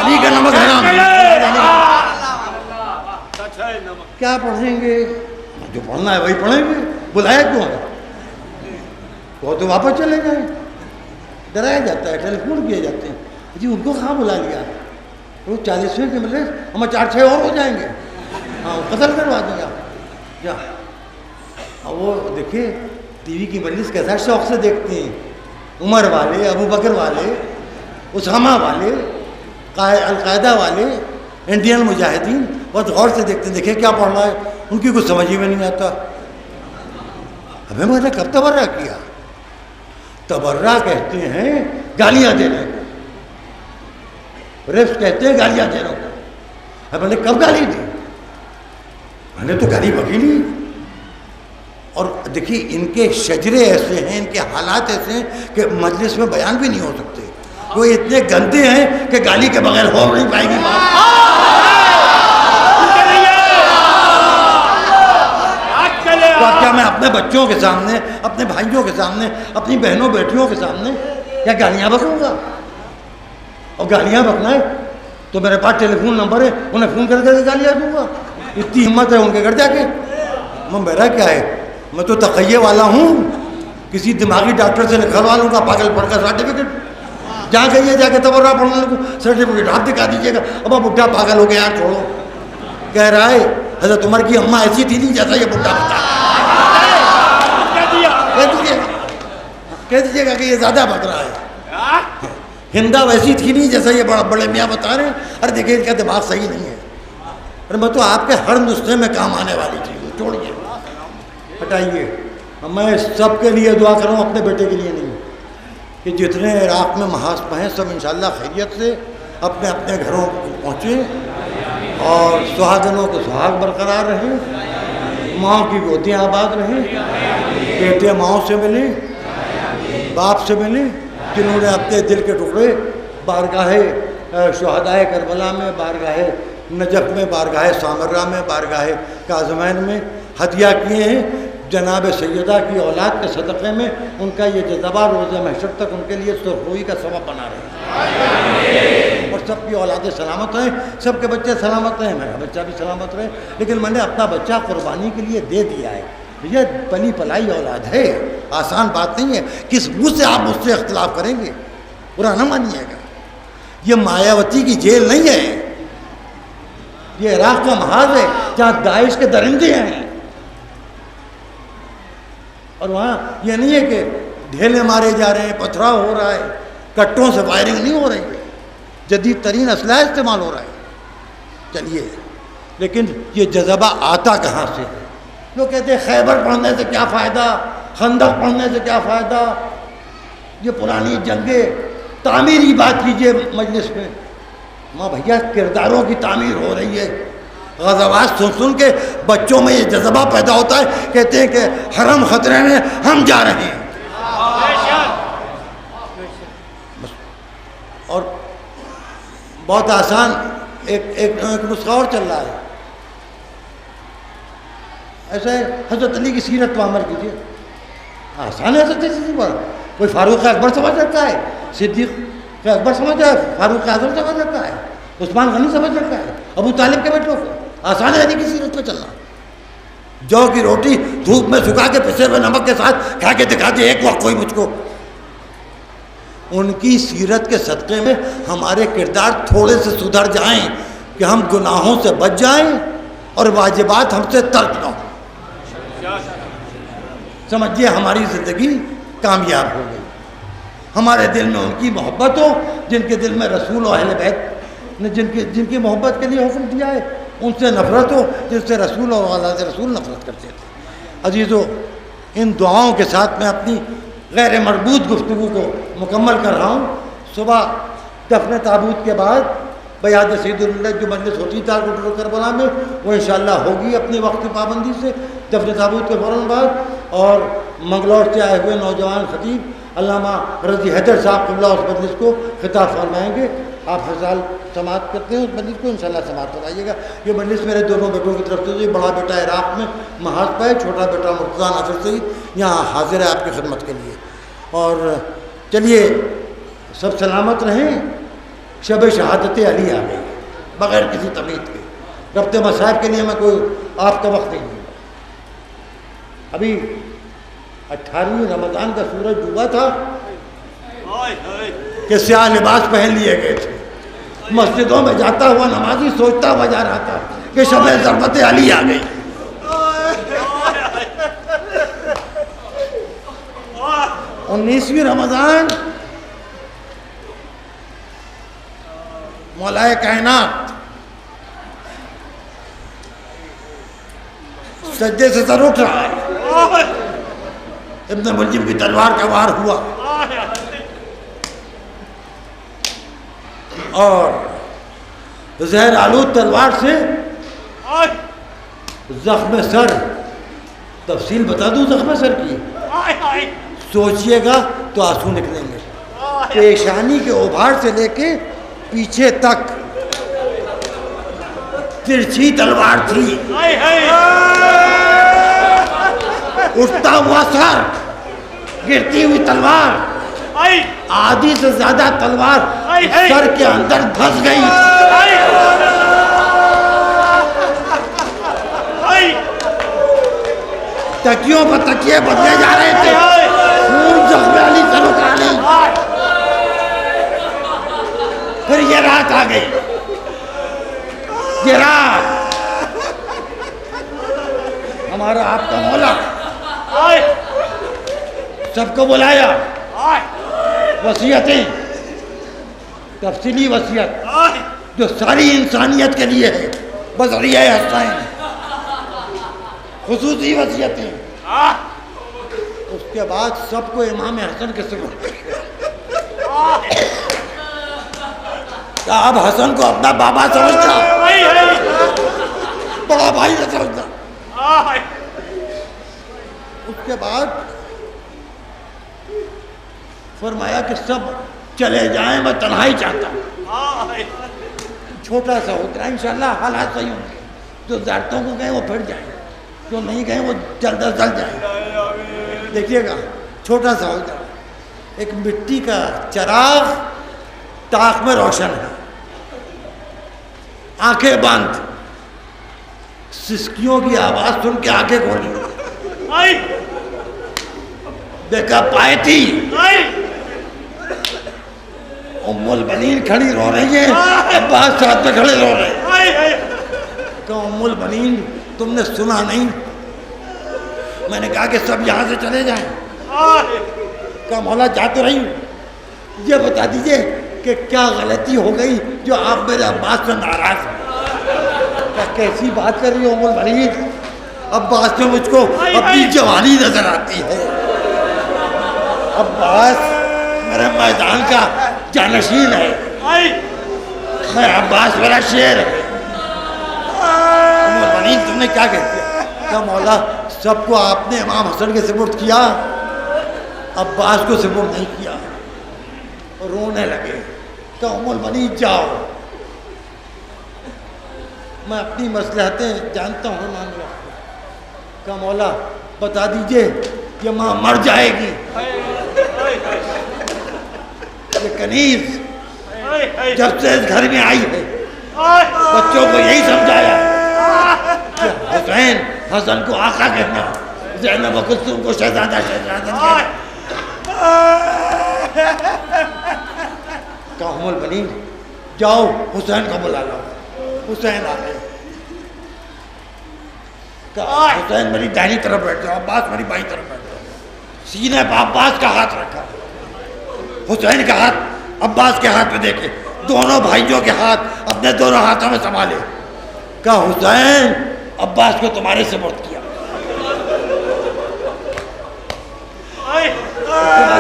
علی کا نمک حرام نہیں. کیا پڑھیں گے؟ جو پڑھنا ہے وہی پڑھیں گے. بلایا کیوں ہے؟ وہ تو واپس چلے جائیں. ڈرایا جاتا ہے، ٹیلی فون کیے جاتے ہیں. جی ان کو کہاں بلا لیا؟ وہ 40ویں کے مجلس ہم 4-6 اور ہو جائیں گے. ہاں قتل کروا دیا کیا؟ وہ دیکھیے ٹی وی کی مجلس کیسا شوق سے دیکھتے ہیں. عمر والے، ابو بکر والے، اسامہ والے، القاعدہ والے، انڈین مجاہدین بہت غور سے دیکھتے ہیں. دیکھیں کیا پڑھ رہا ہے، ان کی کچھ سمجھ ہی میں نہیں آتا. ہمیں میں نے کب تبرہ کیا؟ تبرہ کہتے ہیں گالیاں دینے کو، ریفٹ کہتے ہیں گالیاں دینے کو. اب میں نے کب گالی دی؟ میں نے تو گالی وکیلی. اور دیکھیے ان کے شجرے ایسے ہیں، ان کے حالات ایسے ہیں کہ مجلس میں بیان بھی نہیں ہو سکتے. وہ اتنے گندے ہیں کہ گالی کے بغیر ہو نہیں پائے گی بات. کیا میں اپنے بچوں کے سامنے، اپنے بھائیوں کے سامنے، اپنی بہنوں بیٹیوں کے سامنے کیا گالیاں بکوں گا؟ اور گالیاں بکنا ہے تو میرے پاس ٹیلی فون نمبر ہے، انہیں فون کر کے گالیاں دوں گا. اتنی ہمت ہے ان کے گھر جا کے. میرا کیا ہے، میں تو تقیے والا ہوں. کسی دماغی ڈاکٹر سے نکلوا لوں گا پاگل پڑھ کا سرٹیفکیٹ. جہاں گئی ہے جا کے تبرہ پڑھنے لگوں، سرٹیفکیٹ آپ دکھا دیجیے گا. اب آپ بڈھا پاگل ہو گیا یار، چھوڑو. کہہ رہا ہے حضرت عمر کی اماں ایسی تھی نہیں جیسا یہ بڈھا بتا. کہہ دیجیے گا کہ یہ زیادہ بک رہا ہے. ہندا ویسی تھی نہیں جیسا یہ بڑے میاں بتا رہے ہیں. ارے دیکھیے ان کا دماغ صحیح نہیں ہے. ارے میں تو آپ کے ہر نسخے میں کام آنے والی چیز ہوں. چھوڑیے، ہٹائیے. میں سب کے لیے دعا کروں، اپنے بیٹے کے لیے نہیں، کہ جتنے عراق میں محاذ ہیں سب انشاءاللہ خیریت سے اپنے اپنے گھروں پہنچیں اور سہاگنوں کے سہاگ برقرار رہیں، ماں کی گودیاں آباد رہیں، بیٹے ماؤں سے ملیں، باپ سے ملیں جنہوں نے اپنے دل کے ٹکڑے بارگاہ شہدائے کربلا میں، بارگاہ نجف میں، بارگاہ سامرہ میں، بارگاہ کاظمین میں ہدیہ کیے ہیں. جناب سیدہ کی اولاد کے صدقے میں ان کا یہ جذبہ روز محشر تک ان کے لیے سرخروئی کا سبب بنا رہے. اور سب کی اولادیں سلامت ہیں، سب کے بچے سلامت ہیں، میرا بچہ بھی سلامت رہے. لیکن میں نے اپنا بچہ قربانی کے لیے دے دیا ہے. یہ پلی پلائی اولاد ہے، آسان بات نہیں ہے. کس منہ سے آپ مجھ سے اختلاف کریں گے؟ برا نہ مانیے گا. یہ مایاوتی کی جیل نہیں ہے، یہ عراق کا محاذ ہے جہاں داعش کے درندے ہیں. اور وہاں یہ نہیں ہے کہ ڈھیلے مارے جا رہے ہیں، پتھراؤ ہو رہا ہے، کٹوں سے فائرنگ نہیں ہو رہی ہے، جدید ترین اسلحہ استعمال ہو رہا ہے. چلیے، لیکن یہ جذبہ آتا کہاں سے؟ لوگ کہتے ہیں خیبر پڑھنے سے کیا فائدہ، خندق پڑھنے سے کیا فائدہ، یہ پرانی جنگیں، تعمیری بات کیجئے مجلس میں. ماں بھیا کرداروں کی تعمیر ہو رہی ہے. غزوات سن سن کے بچوں میں یہ جذبہ پیدا ہوتا ہے، کہتے ہیں کہ حرم خطرے میں، ہم جا رہے ہیں. اور بہت آسان ایک نسخہ اور چل رہا ہے. ایسا ہے، حضرت علی کی سیرت پر عمل کیجیے. آسان ہے حضرت علی پر. کوئی فاروق اکبر سمجھ رکھا ہے، صدیق اکبر سمجھ رہا ہے، فاروق اعظم سمجھ رکھا ہے، عثمان غنی سمجھ رکھا ہے، ابو طالب کے بیٹوں کو. آسان ہے علی کی سیرت پہ چلنا. جو کی روٹی دھوپ میں سکھا کے پسے ہوئے نمک کے ساتھ کھا کے دکھا دے ایک وقت کوئی مجھ کو. ان کی سیرت کے صدقے میں ہمارے کردار تھوڑے سے سدھر جائیں کہ ہم گناہوں سے بچ جائیں اور واجبات ہم سے ترک نہ ہوں. سمجھیے ہماری زندگی کامیاب ہو گئی. ہمارے دل میں ان کی محبت ہو جن کے دل میں رسول و اہل بیت نے جن کی محبت کے لیے حکم دیا ہے، ان سے نفرت ہو جن سے رسول اور اولاد رسول نفرت کرتے تھے. عزیزو، ان دعاؤں کے ساتھ میں اپنی غیر مربوط گفتگو کو مکمل کر رہا ہوں. صبح دفن تابوت کے بعد بیعت سید الملت جو مجلس ہوتی تھا کربلا میں، وہ انشاءاللہ ہوگی اپنی وقتی پابندی سے دفن تابوت کے فوراً بعد. اور منگلور سے آئے ہوئے نوجوان خطیب علامہ رضی حیدر صاحب قبلہ اس مجلس کو خطاب فرمائیں گے. آپ فضال سماعت کرتے ہیں اس مجلس کو، انشاءاللہ سماعت کرائیے گا. یہ مجلس میرے دونوں بیٹوں کی طرف سے، بڑا بیٹا عراق میں محاذ پہ ہے، چھوٹا بیٹا مرتضیٰ ناصر سعید یہاں حاضر ہے آپ کی خدمت کے لیے. اور چلیے سب سلامت رہیں. شب شہادت علی آ گئی بغیر کسی تمید کے. ربط مصائب کے لیے میں کوئی آپ کا وقت نہیں دوں گا. ابھی 18ویں رمضان کا سورج ڈوبا تھا کہ سیاہ لباس پہن لیے گئے تھے. مسجدوں میں جاتا ہوا نمازی سوچتا ہوا جا رہا تھا کہ شب ضربت علی آ گئی. 19ویں رمضان مولا کائنات سجدے سے سر اٹھ رہا ہے. ابن ملجم کی تلوار کا وار ہوا اور زہر آلود تلوار سے زخم سر. تفصیل بتا دوں زخم سر کی، سوچئے گا تو آنسو نکلیں گے. پیشانی کے اوبھار سے لے کے پیچھے تک ترچھی تلوار تھی. اٹھتا ہوا سر، گرتی ہوئی تلوار، آدھی سے زیادہ تلوار سر کے اندر دھس گئی. تکیوں پر تکیے بدلے جا رہے تھے، خون زخم علی سے رکا نہیں. پھر یہ رات آ گئی. یہ رات ہمارا آپ کا مولا سب کو بلایا. وصیتیں، تفصیلی وصیت جو ساری انسانیت کے لیے ہے، بذریعہ حسین، خصوصی وصیتیں. اس کے بعد سب کو امام حسن کے سپرد کہ اب حسن کو اپنا بابا سمجھتا، بڑا بھائی نہ سمجھتا. اس کے بعد فرمایا کہ سب چلے جائیں، میں تنہائی چاہتا ہوں. چھوٹا سا ہوتا ہے، انشاءاللہ حالات صحیح ہوں گے. جو زیارتوں کو گئے وہ پھر جائیں، جو نہیں گئے وہ جلد از جلد جائیں. دیکھیے گا چھوٹا سا ہوتا ہے، ایک مٹی کا چراغ طاق میں روشن ہے، آنکھیں بند، سسکیوں کی آواز سن کے آنکھیں کھولی، دیکھا پائے تھی ام البنین کھڑی رو رہی ہے، عباس ساتھ میں کھڑے رو رہے ہیں. کہ ام البنین تم نے سنا نہیں؟ میں نے کہا کہ سب یہاں سے چلے جائیں. کہا مولا جا تو رہی ہوں، یہ بتا دیجئے کہ کیا غلطی ہو گئی جو آپ میرے عباس سے ناراض ہیں؟ کہا کیسی بات کر رہی ہو ام الولید، عباس میں مجھ کو اپنی جوانی نظر آتی ہے، عباس میرے میدان کا جانشین ہے، عباس میرا شیر ہے۔ ام الولید تم نے کیا کہہ دیا؟ کہا مولا سب کو آپ نے امام حسن کے سپرد کیا، عباس کو سپرد نہیں کیا۔ رونے لگے۔ کہا ام الولید جاؤ، میں اپنی مصلحتیں جانتا ہوں مان لو۔ کہا مولا بتا دیجئے یہ ماں مر جائے گی، یہ کنیز جب سے اس گھر میں آئی ہے بچوں کو یہی سمجھایا کہ حسین حسن کو آقا کہنا، زینب و کلثوم کو شہزادہ کہنا۔ کہا ام الولید جاؤ حسین کو بلا لاؤ۔ حسین آ گئے۔ کہا حسین میری دائنی طرف بیٹھ جاؤ، عباس میری بائیں طرف بیٹھ جاؤ۔ سینے پہ عباس کا ہاتھ رکھا، حسین کا ہاتھ عباس کے ہاتھ میں دیکھے، دونوں بھائیوں کے ہاتھ اپنے دونوں ہاتھوں میں سنبھالے۔ کہا حسین عباس کو تمہارے سپرد کیا۔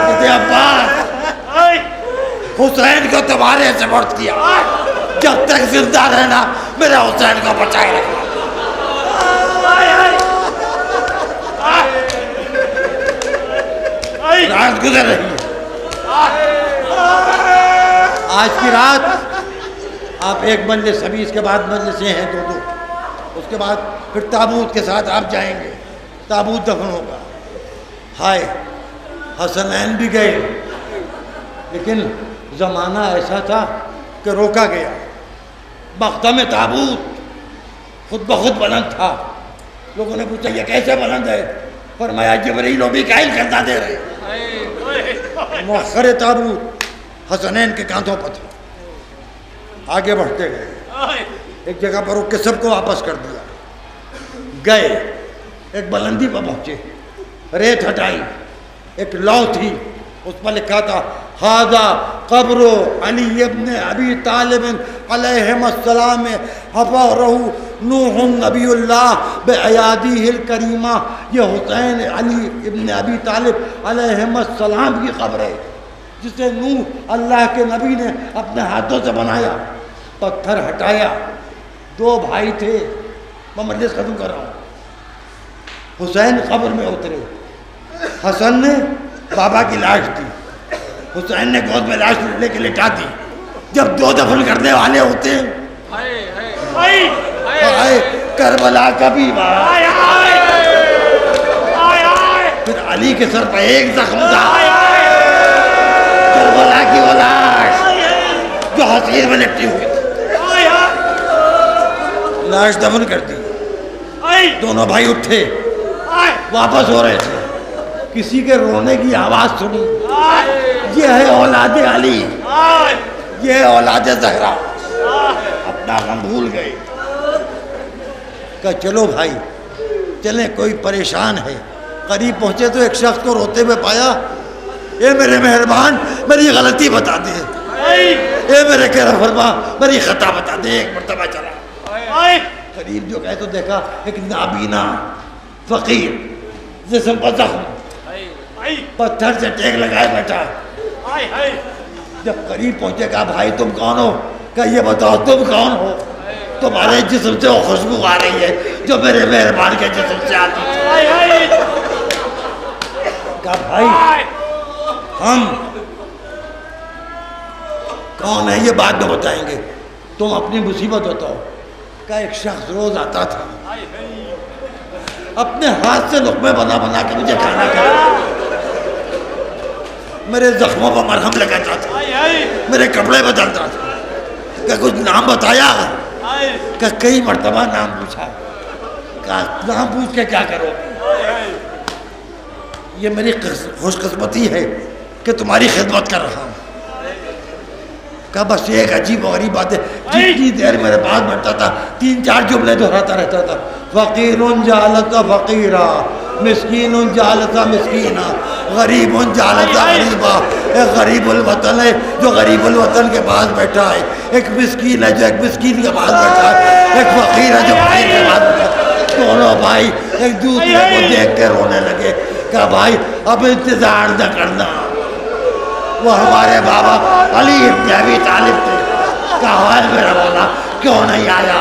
کہتے عباس حسین کو تمہارے سپرد کیا، جب تک زندہ رہنا میرے حسین کو بچائے رکھنا۔ رات گزر رہی ہے، آج کی رات آپ ایک مجلس، ابھی اس کے بعد مجلسیں ہیں دو دو، اس کے بعد پھر تابوت کے ساتھ آپ جائیں گے، تابوت دفن ہوگا۔ ہائے حسنین بھی گئے، لیکن زمانہ ایسا تھا کہ روکا گیا۔ مقدم تابوت خود بخود بلند تھا، لوگوں نے پوچھا یہ کیسے بلند ہے؟ فرمایا جبرائیل و میکائیل کردہ دے رہے۔ مؤخر تابوت حسنین کے کاندھوں پر تھا، آگے بڑھتے گئے، ایک جگہ پر رک کے سب کو واپس کر دیا، گئے ایک بلندی پر پہنچے، ریت ہٹائی، ایک لو تھی، اس پر لکھا تھا ھذا قبر علی ابن ابی طالب علیہم السلام حفرہ نوح نبی اللہ بایادیہ الکریمہ۔ یہ حسین علی ابن ابی طالب علیہم السلام کی قبر ہے جسے نوح اللہ کے نبی نے اپنے ہاتھوں سے بنایا۔ پتھر ہٹایا، دو بھائی تھے، میں مجلس ختم کر رہا ہوں، حسین قبر میں اترے، حسن نے بابا کی لاش دی، حسین نے گود میں لاش لے کے لٹا دی۔ جب دو دفن کرنے والے ہوتے ہیں، کربلا کا بھی پھر علی کے سر پہ ایک زخم تھا، کربلا کی وہ لاش جو حسین میں لٹی ہوئی تھی، لاش دفن کر دی۔ دونوں بھائی اٹھے، واپس ہو رہے تھے، کسی کے رونے کی آواز سنی، یہ ہے اولاد علی، یہ ہے اولاد زہرا۔ اپنا غم بھول گئے، کہا چلو بھائی چلیں، کوئی پریشان ہے۔ قریب پہنچے تو ایک شخص کو روتے ہوئے پایا، اے میرے مہربان میری غلطی بتا دے، اے میرے کرم فرما میری خطا بتا دے۔ ایک مرتبہ چلا، قریب جو گئے تو دیکھا ایک نابینا فقیر، جسم پر زخم، پتھر سے ٹیک لگائے بیٹھا۔ جب قریب پہنچے کہا بھائی تم کون ہو؟ کہا یہ بتاؤ تم کون ہو؟ تمہارے جسم سے وہ خوشبو آ رہی ہے جو میرے مہربان کے جسم سے آتی تھی۔ کہا بھائی ہم کون ہیں یہ بعد میں بتائیں گے، تم اپنی مصیبت بتاؤ۔ کہا ایک شخص روز آتا تھا، اپنے ہاتھ سے لقمے بنا بنا کے مجھے کھانا کھلاتا، میرے زخموں پر مرہم لگاتا تھا، میرے کپڑے بدلتا تھا۔ کہ کچھ نام بتایا؟ کہ کئی مرتبہ نام پوچھا۔ کہا نام پوچھ کے کیا کرو؟ یہ میری خوش قسمتی ہے کہ تمہاری خدمت کر رہا ہوں۔ کہا بس یہ ایک عجیب و غریب بات ہے، جتنی دیر میرے پاس بیٹھتا تھا 3-4 جملے دہراتا رہتا تھا، فقیر جعلک فقیرا مسکین جالتا مسکینہ غریب جالتا غریبا. ایک غریب الوطن ہے جو غریب الوطن کے پاس بیٹھا ہے, ایک مسکین ہے جو ایک مسکین کے پاس بیٹھا ہے, ایک فقیر ہے جو فقیر کے پاس بیٹھا ہے. دونوں بھائی ایک دوسرے کو دیکھ کے رونے لگے. کہا بھائی اب انتظار نہ کرنا, وہ ہمارے بابا علی ابن ابی طالب تھے. کہا ہے میرا مولا کیوں نہیں آیا؟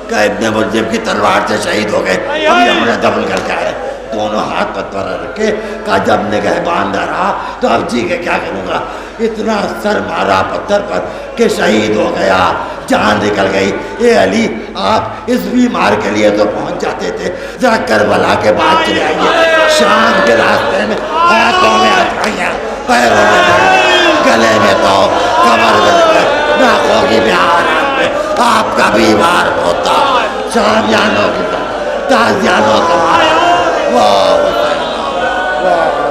کہ ابن ملجم کی تلوار سے شہید ہو گئے, ابھی ہم نے دفن کر کے آئے. دونوں ہاتھ پتھر رکھے. کہا جب نگہ باندھا رہا تو اب جی کے کیا کروں گا؟ اتنا سر مارا پتھر پر کہ شہید ہو گیا, جان نکل گئی. اے علی آپ اس بیمار کے لیے تو پہنچ جاتے تھے, ذرا کربلا کے بعد چلے آئیے. شام کے راستے میں ہاتھوں میں ہتھیلیاں, پیروں میں ڈنڈے, گلے میں تو, کمر میں لگے, ناکوں کی بہار میں آپ کا بیمار ہوتا. شامیانوں کی طرح تازیانوں کا مارا. واہ واہ واہ.